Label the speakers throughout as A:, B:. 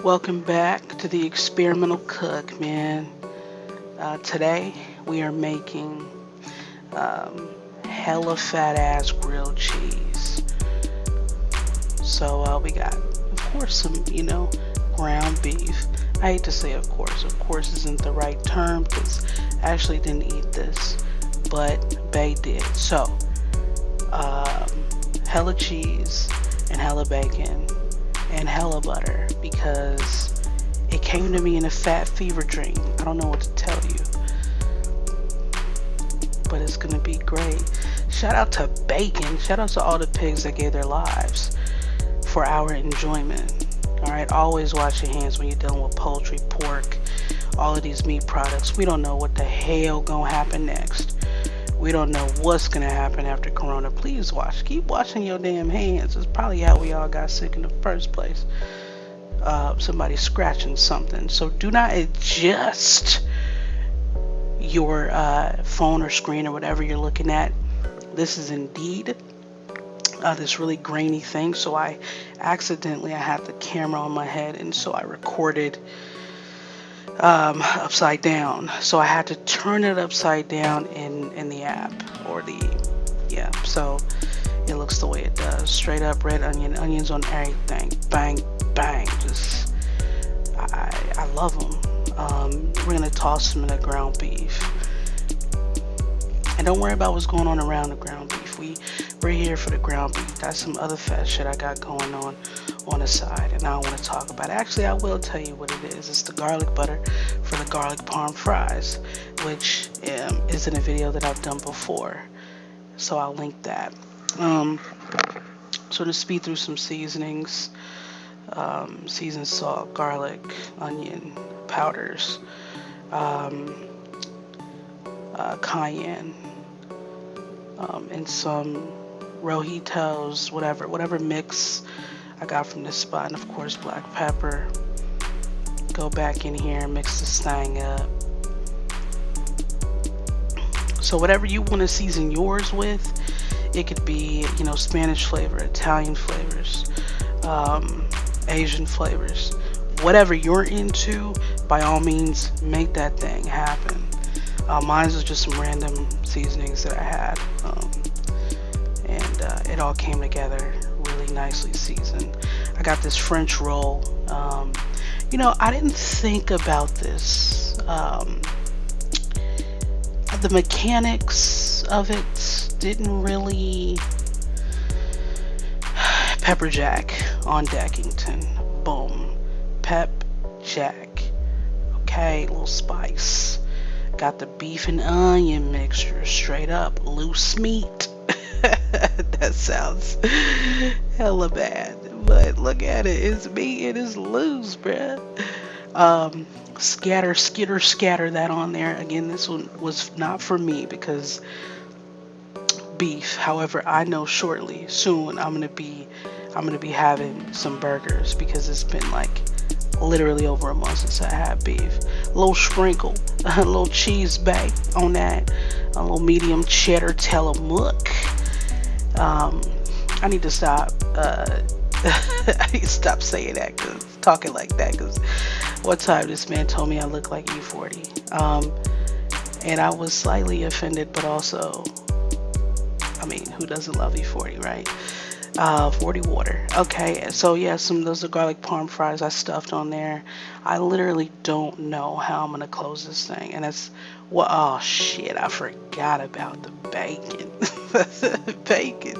A: Welcome back to the experimental cook, man. Today we are making um, hella fat ass grilled cheese. So we got, of course, some ground beef. I hate to say, of course. Of course isn't the right term because I actually didn't eat this, but Bay did. So um, hella cheese and hella bacon and hella butter because it came to me in a fat fever dream. I don't know what to tell you, but it's gonna be great. Shout out to bacon. Shout out to all the pigs that gave their lives for our enjoyment. All right, always wash your hands when you're dealing with poultry, pork, all of these meat products. We don't know what the hell gonna happen next. We don't know what's gonna happen after Corona. Please wash. Keep washing your damn hands. It's probably how we all got sick in the first place. Somebody scratching something. So do not adjust your phone or screen or whatever you're looking at. This is indeed this really grainy thing. So I had the camera on my head, and so I recorded upside down. So I had to turn it upside down in the app or the yeah. So it looks the way it does. Straight up red onion, onions on everything. Bang, bang. Just I love them. We're gonna toss them in the ground beef, and don't worry about what's going on around the ground beef. We're here for the ground beef. That's some other fat shit I got going on the side, and I don't want to talk about it. Actually, I will tell you what it is. It's the garlic butter for the garlic parm fries, which is in a video that I've done before. So I'll link that. Um, so to speed through some seasonings, seasoned salt, garlic, onion powders, um, cayenne, and some rojitos, whatever mix I got from this spot, and of course black pepper. Go back in here and mix this thing up. So whatever you want to season yours with, it could be Spanish flavor, Italian flavors, Asian flavors, whatever you're into. By all means, make that thing happen. Mine was just some random seasonings that I had, and it all came together really nicely seasoned. I got this French roll. I didn't think about this. The mechanics of it didn't really. Pepper jack on Deckington. Boom. Pep jack. Okay, little spice. Got the beef and onion mixture, straight up loose meat. That sounds hella bad, but look at it. It's meat. It is loose, bruh. Scatter that on there. Again, this one was not for me because beef. However, I know soon I'm gonna be having some burgers because it's been like literally over a month since I had beef. A little sprinkle, a little cheese bake on that, a little medium cheddar Tillamook. I need to stop. I need to stop saying that, talking like that, because one time this man told me I look like E-40, and I was slightly offended, but also, I mean, who doesn't love E-40, right? 40 water. Okay, so yeah, those are garlic parm fries I stuffed on there. I literally don't know how I'm gonna close this thing, and it's oh shit, I forgot about the bacon. Bacon.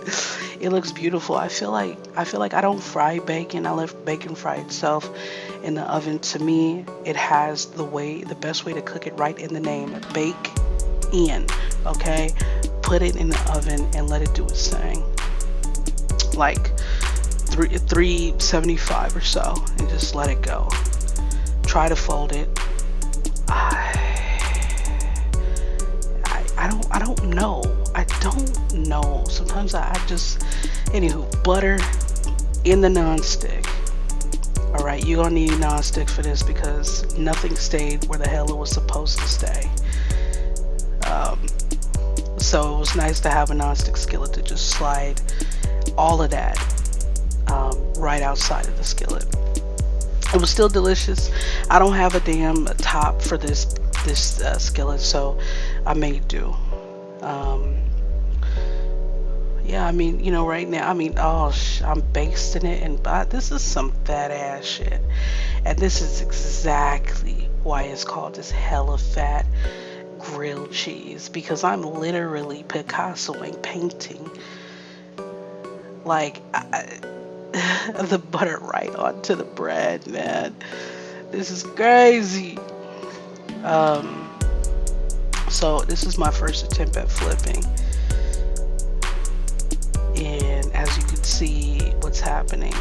A: It looks beautiful. I feel like I don't fry bacon. I let bacon fry itself in the oven. To me, it has the best way to cook it, right in the name, bake in. Okay, put it in the oven and let it do its thing. Like 375 or so, and just let it go. Try to fold it. I don't know. I don't know. Sometimes I just, anywho, butter in the nonstick. All right, you're gonna need nonstick for this because nothing stayed where the hell it was supposed to stay. So it was nice to have a nonstick skillet to just slide all of that right outside of the skillet. It was still delicious. I don't have a damn top for this skillet, so I made do. Um, yeah, I mean, right now, I mean, oh, I'm basting it, and this is some fat ass shit, and this is exactly why it's called this hella fat grilled cheese, because I'm literally Picassoing painting like the butter right onto the bread, man. This is crazy. Um, so this is my first attempt at flipping, and as you can see, what's happening.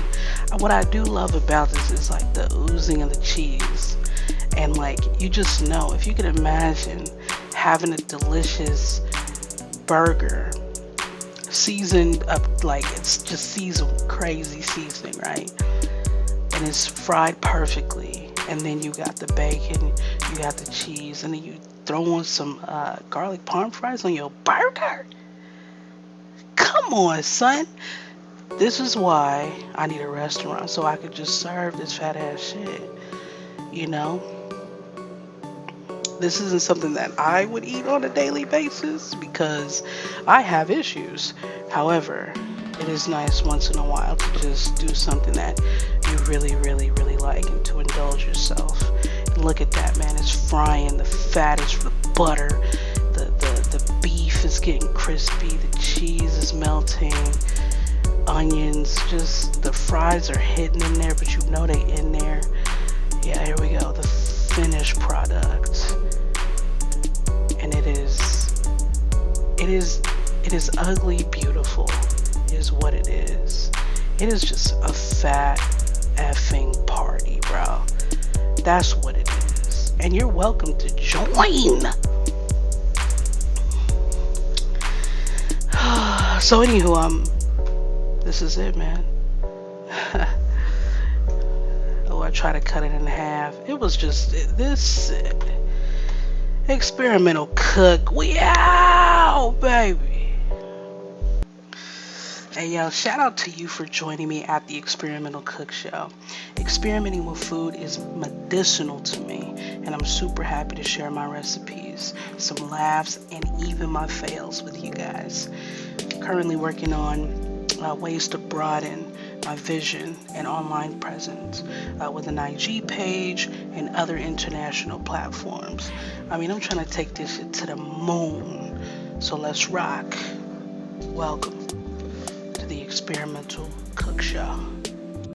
A: What I do love about this is like the oozing of the cheese, and like you just know, if you could imagine having a delicious burger seasoned up, like it's just seasoned with crazy seasoning, right? And it's fried perfectly, and then you got the bacon, you got the cheese, and then you throw on some garlic parm fries on your burger. Come on, son. This is why I need a restaurant, so I could just serve this fat ass shit. You know, this isn't something that I would eat on a daily basis because I have issues. However, it is nice once in a while to just do something that you really, really, really like, and to indulge yourself. And look at that, man. It's frying. The fat is the butter. The beef is getting crispy. The cheese is melting. Onions, just the fries are hidden in there, but you know they in there. Yeah, here we go. The finished product. And it is ugly beautiful is what it is. It is just a fat effing party, bro. That's what it is. And you're welcome to join. So anywho, this is it, man. Oh, I try to cut it in half. It was just this experimental cook. We out, baby. Hey yo, shout out to you for joining me at the Experimental Cook Show. Experimenting with food is medicinal to me, and I'm super happy to share my recipes, some laughs, and even my fails with you guys. Currently working on ways to broaden my vision and online presence with an IG page and other international platforms. I mean, I'm trying to take this shit to the moon. So let's rock. Welcome to the Experimental Cook Show.